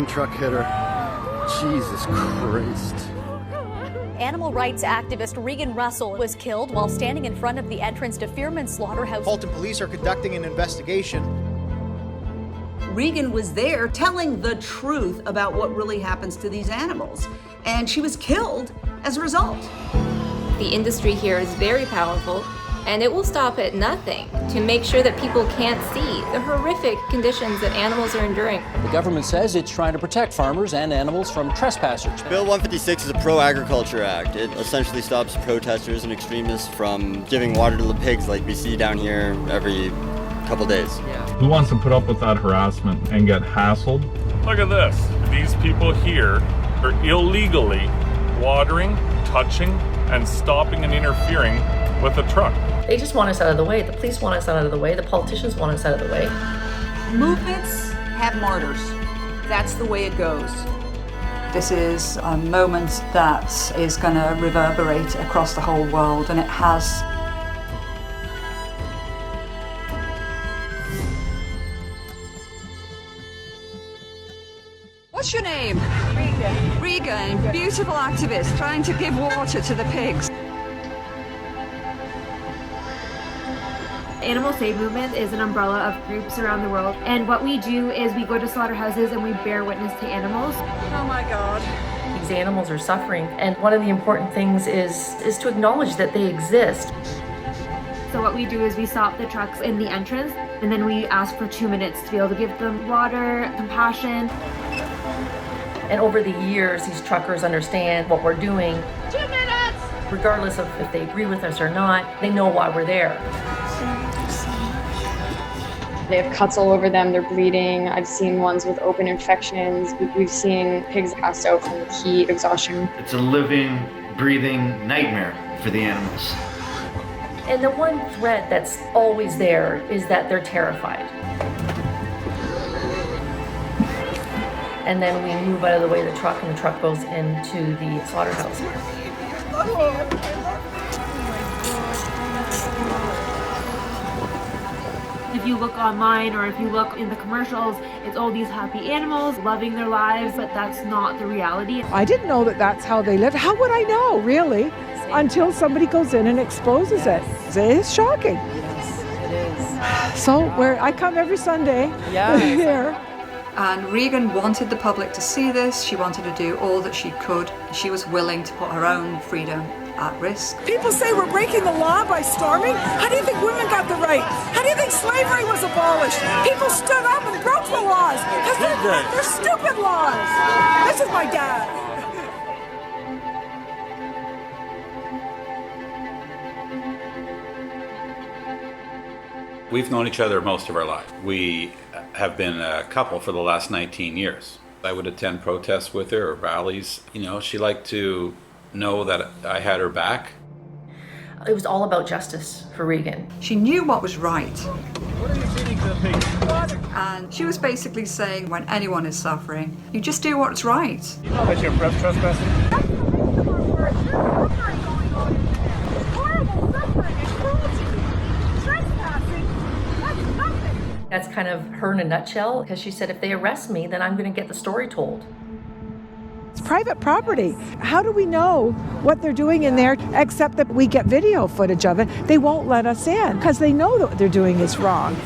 truck hit her. Jesus Christ. Animal rights activist Regan Russell was killed while standing in front of the entrance to Fearman Slaughterhouse. Halton police are conducting an investigation. Regan was there telling the truth about what really happens to these animals, and she was killed as a result. The industry here is very powerful, and it will stop at nothing to make sure that people can't see the horrific conditions that animals are enduring. The government says it's trying to protect farmers and animals from trespassers. Bill 156 is a pro-agriculture act. It essentially stops protesters and extremists from giving water to the pigs like we see down here every couple days. Who wants to put up with that harassment and get hassled? Look at this. These people here are illegally watering, touching, and stopping and interfering with the truck. They just want us out of the way. The police want us out of the way. The politicians want us out of the way. Movements have martyrs. That's the way it goes. This is a moment that is going to reverberate across the whole world, and it has. What's your name? Regan. Regan, beautiful activist trying to give water to the pigs. Animal Save Movement is an umbrella of groups around the world, and what we do is we go to slaughterhouses and we bear witness to animals. Oh my God. These animals are suffering, and one of the important things is to acknowledge that they exist. So what we do is we stop the trucks in the entrance, and then we ask for 2 minutes to be able to give them water, compassion. And over the years, these truckers understand what we're doing. 2 minutes! Regardless of if they agree with us or not, they know why we're there. They have cuts all over them, they're bleeding. I've seen ones with open infections. We've seen pigs passed out from the heat, exhaustion. It's a living, breathing nightmare for the animals. And the one threat that's always there is that they're terrified. And then we move out of the way of the truck, and the truck goes into the slaughterhouse. If you look online or if you look in the commercials, it's all these happy animals loving their lives, but that's not the reality. I didn't know that that's how they lived. How would I know, really? Until somebody goes in and exposes it. It is shocking. Yes, it is. So I come every Sunday here. And Regan wanted the public to see this. She wanted to do all that she could. She was willing to put her own freedom at risk. People say we're breaking the law by storming. How do you think women got the right? How do you think slavery was abolished? People stood up and broke the laws because they're stupid laws. This is my dad. We've known each other most of our life. We have been a couple for the last 19 years. I would attend protests with her or rallies. You know, she liked to know that I had her back. It was all about justice for Regan. She knew what was right. And she was basically saying when anyone is suffering, you just do what's right. You know that you're trespassing? That's kind of her in a nutshell, because she said, if they arrest me, then I'm going to get the story told. It's private property. How do we know what they're doing in there except that we get video footage of it? They won't let us in because they know that what they're doing is wrong.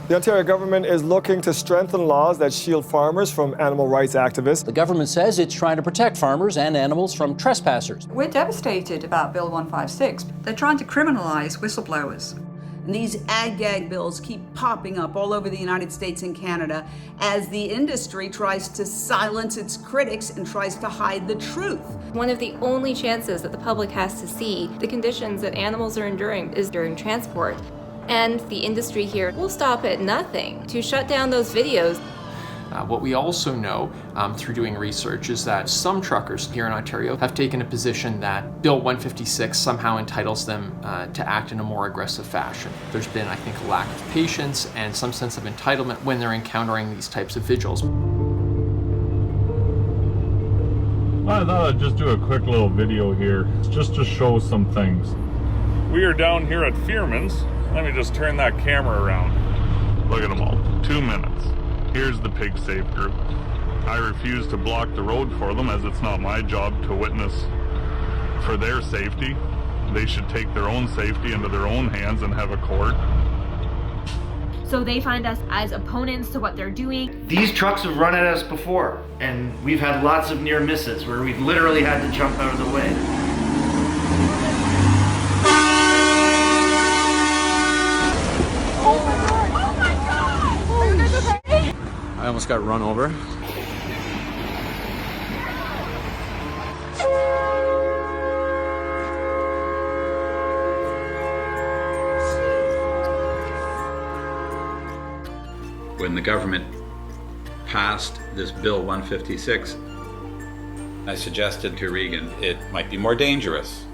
The Ontario government is looking to strengthen laws that shield farmers from animal rights activists. The government says it's trying to protect farmers and animals from trespassers. We're devastated about Bill 156. They're trying to criminalize whistleblowers. And these ag-gag bills keep popping up all over the United States and Canada as the industry tries to silence its critics and tries to hide the truth. One of the only chances that the public has to see the conditions that animals are enduring is during transport. And the industry here will stop at nothing to shut down those videos. What we also know through doing research is that some truckers here in Ontario have taken a position that Bill 156 somehow entitles them to act in a more aggressive fashion. There's been, I think, a lack of patience and some sense of entitlement when they're encountering these types of vigils. I thought I'd just do a quick little video here, just to show some things. We are down here at Fearman's. Let me just turn that camera around. Look at them all. 2 minutes. Here's the Pig Safe group. I refuse to block the road for them as it's not my job to witness for their safety. They should take their own safety into their own hands and have a court. So they find us as opponents to what they're doing. These trucks have run at us before, and we've had lots of near misses where we've literally had to jump out of the way. Oh my god! Oh my god! Are you guys okay? I almost got run over. When the government passed this Bill 156, I suggested to Regan it might be more dangerous.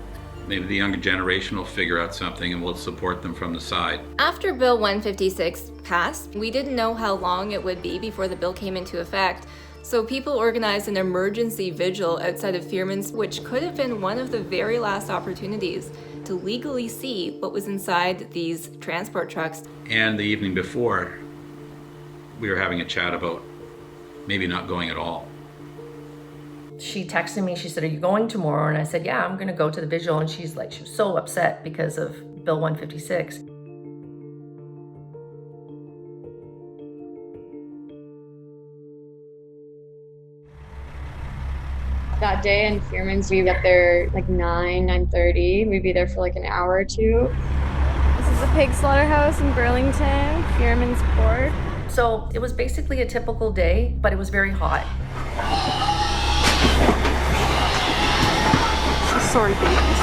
Maybe the younger generation will figure out something and we'll support them from the side. After Bill 156 passed, we didn't know how long it would be before the bill came into effect. So people organized an emergency vigil outside of Fearman's, which could have been one of the very last opportunities to legally see what was inside these transport trucks. And the evening before, we were having a chat about maybe not going at all. She texted me, she said, "Are you going tomorrow?" And I said, "Yeah, I'm gonna go to the vigil." And she was so upset because of Bill 156. That day in Fearman's, we got there like 9:30. We'd be there for like an hour or two. This is a pig slaughterhouse in Burlington, Fearman's Court. So it was basically a typical day, but it was very hot. Sorry, babies.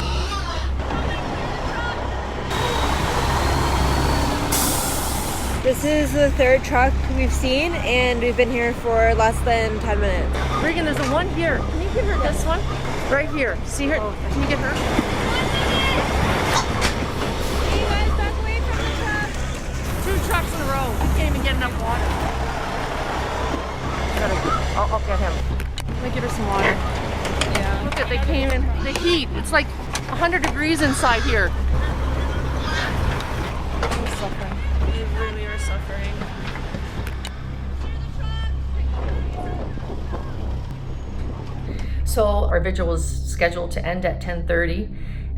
This is the third truck we've seen, and we've been here for less than 10 minutes. Regan, there's a one here. Can you give her this one? Right here. See her? Oh, Can you get her? Hey, you guys, back away from the truck. 2 trucks in a row. We can't even get enough water. I'll get him. Let me get her some water. Yeah. Look at, they came in the heat. It's like 100 degrees inside here. We're suffering. We really are suffering. So our vigil was scheduled to end at 10:30,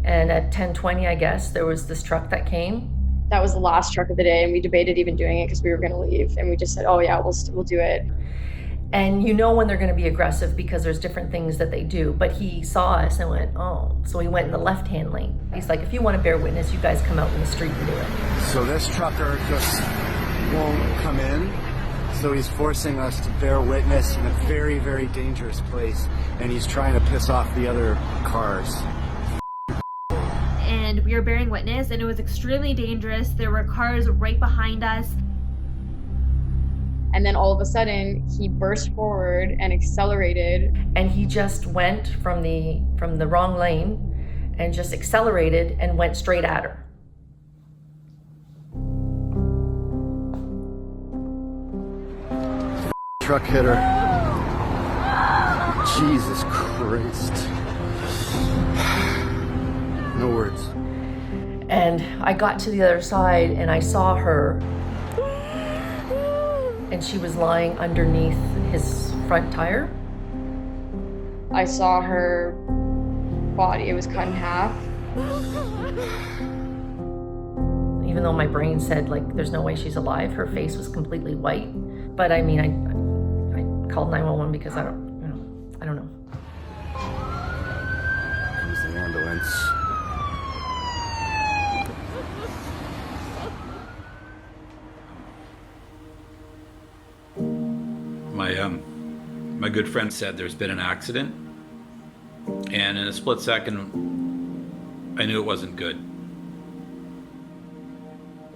and at 10:20, I guess, there was this truck that came. That was the last truck of the day, and we debated even doing it because we were going to leave. And we just said, "Oh yeah, we'll do it." And you know when they're going to be aggressive because there's different things that they do. But he saw us and went, "Oh." So he went in the left-hand lane. He's like, "If you want to bear witness, you guys come out in the street and do it." So this trucker just won't come in. So he's forcing us to bear witness in a very, very dangerous place. And he's trying to piss off the other cars. And we were bearing witness, and it was extremely dangerous. There were cars right behind us. And then all of a sudden, he burst forward and accelerated. And he just went from the wrong lane and just accelerated and went straight at her. Truck hit her. Jesus Christ. No words. And I got to the other side and I saw her. And she was lying underneath his front tire. I saw her body, it was cut in half. Even though my brain said, like, there's no way she's alive, her face was completely white. But I mean, I called 911 because I don't know. Comes the ambulance. My good friend said there's been an accident, and in a split second, I knew it wasn't good.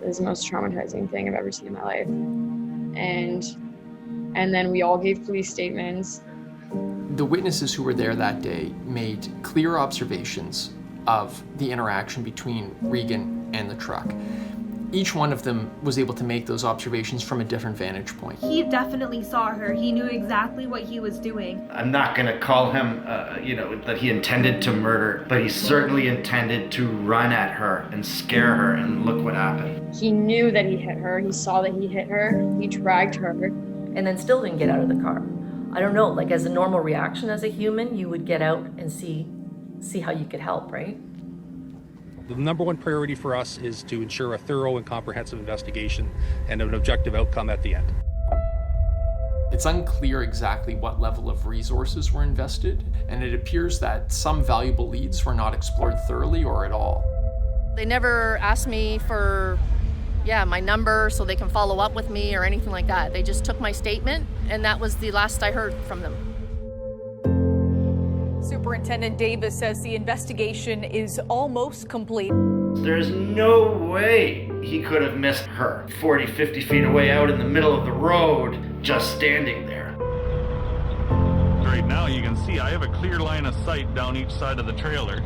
It was the most traumatizing thing I've ever seen in my life. And then we all gave police statements. The witnesses who were there that day made clear observations of the interaction between Regan and the truck. Each one of them was able to make those observations from a different vantage point. He definitely saw her. He knew exactly what he was doing. I'm not going to call him, that he intended to murder, but he certainly intended to run at her and scare her, and look what happened. He knew that he hit her. He saw that he hit her. He dragged her. And then still didn't get out of the car. I don't know, like as a normal reaction as a human, you would get out and see how you could help, right? The number one priority for us is to ensure a thorough and comprehensive investigation and an objective outcome at the end. It's unclear exactly what level of resources were invested, and it appears that some valuable leads were not explored thoroughly or at all. They never asked me for, my number so they can follow up with me or anything like that. They just took my statement, and that was the last I heard from them. Superintendent Davis says the investigation is almost complete. There's no way he could have missed her 40, 50 feet away out in the middle of the road, just standing there. Right now you can see I have a clear line of sight down each side of the trailer,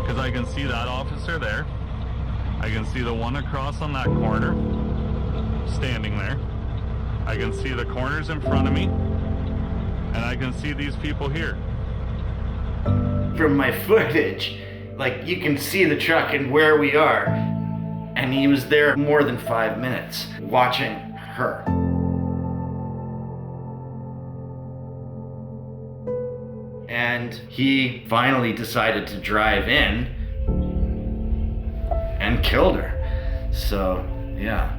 because I can see that officer there. I can see the one across on that corner, standing there. I can see the corners in front of me, and I can see these people here. From my footage, you can see the truck and where we are. And he was there more than 5 minutes watching her. And he finally decided to drive in and killed her. So, yeah.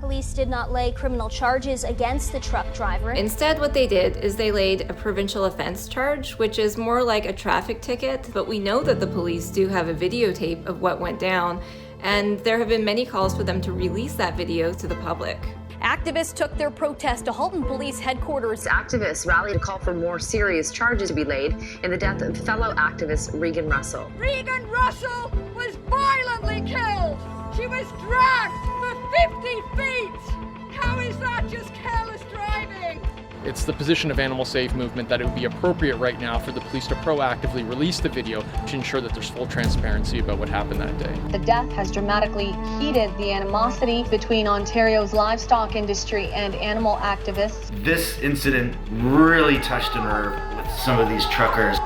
Police did not lay criminal charges against the truck driver. Instead, what they did is they laid a provincial offense charge, which is more like a traffic ticket, but we know that the police do have a videotape of what went down, and there have been many calls for them to release that video to the public. Activists took their protest to Halton Police headquarters. Activists rallied to call for more serious charges to be laid in the death of fellow activist Regan Russell. Regan Russell was violently killed. She was dragged for 50 feet. How is that just careless driving? It's the position of Animal Safe Movement that it would be appropriate right now for the police to proactively release the video to ensure that there's full transparency about what happened that day. The death has dramatically heated the animosity between Ontario's livestock industry and animal activists. This incident really touched a nerve with some of these truckers.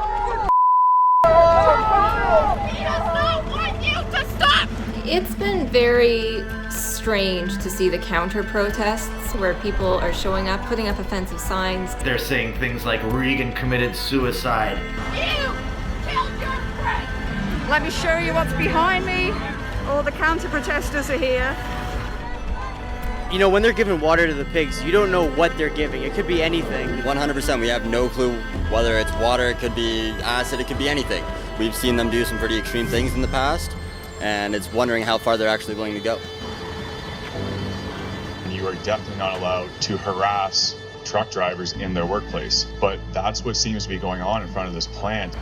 It's been very strange to see the counter-protests where people are showing up, putting up offensive signs. They're saying things like Regan committed suicide. You killed your friend. Let me show you what's behind me. All the counter-protesters are here. You know, when they're giving water to the pigs, you don't know what they're giving. It could be anything. 100%, we have no clue whether it's water, it could be acid, it could be anything. We've seen them do some pretty extreme things in the past, and it's wondering how far they're actually willing to go. You are definitely not allowed to harass truck drivers in their workplace, but that's what seems to be going on in front of this plant.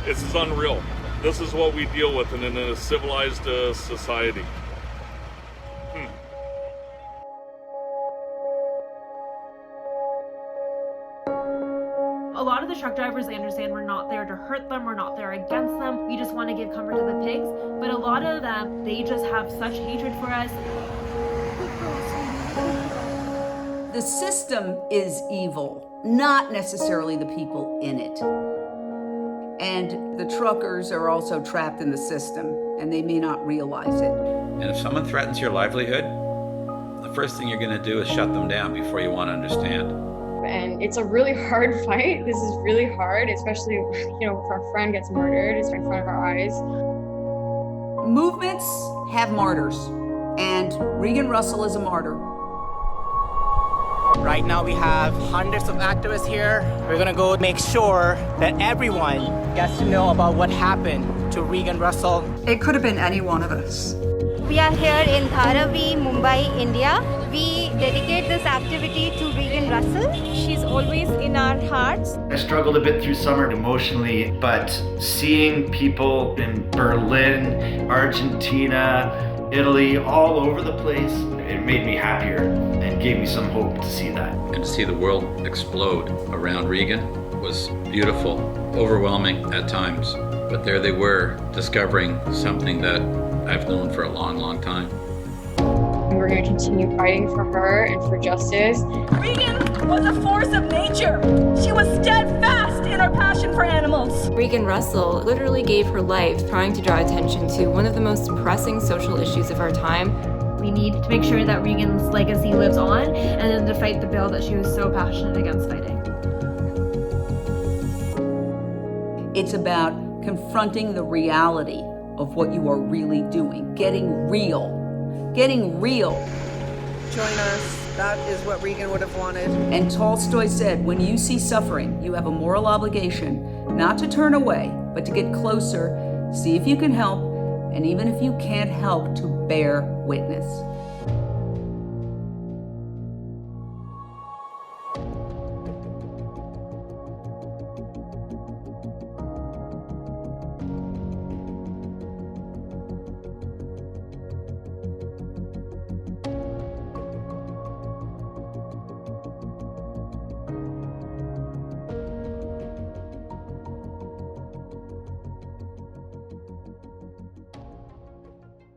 This is unreal. This is what we deal with in a civilized society. A lot of the truck drivers, they understand we're not there to hurt them, we're not there against them, we just want to give comfort to the pigs. But a lot of them, they just have such hatred for us. The system is evil, not necessarily the people in it. And the truckers are also trapped in the system, and they may not realize it. And if someone threatens your livelihood, the first thing you're going to do is shut them down before you want to understand. And it's a really hard fight. This is really hard, especially, if our friend gets murdered, it's in front of our eyes. Movements have martyrs, and Regan Russell is a martyr. Right now we have hundreds of activists here. We're gonna go make sure that everyone gets to know about what happened to Regan Russell. It could have been any one of us. We are here in Dharavi, Mumbai, India. We dedicate this activity to Regan Russell. She's always in our hearts. I struggled a bit through summer emotionally, but seeing people in Berlin, Argentina, Italy, all over the place, it made me happier and gave me some hope to see that. And to see the world explode around Regan was beautiful, overwhelming at times. But there they were, discovering something that I've known for a long, long time. We're going to continue fighting for her and for justice. Regan was a force of nature. She was steadfast in her passion for animals. Regan Russell literally gave her life trying to draw attention to one of the most pressing social issues of our time. We need to make sure that Regan's legacy lives on, and then to fight the bill that she was so passionate against fighting. It's about confronting the reality of what you are really doing, getting real. Getting real. Join us. That is what Regan would have wanted. And Tolstoy said, when you see suffering, you have a moral obligation not to turn away, but to get closer, see if you can help, and even if you can't help, to bear witness.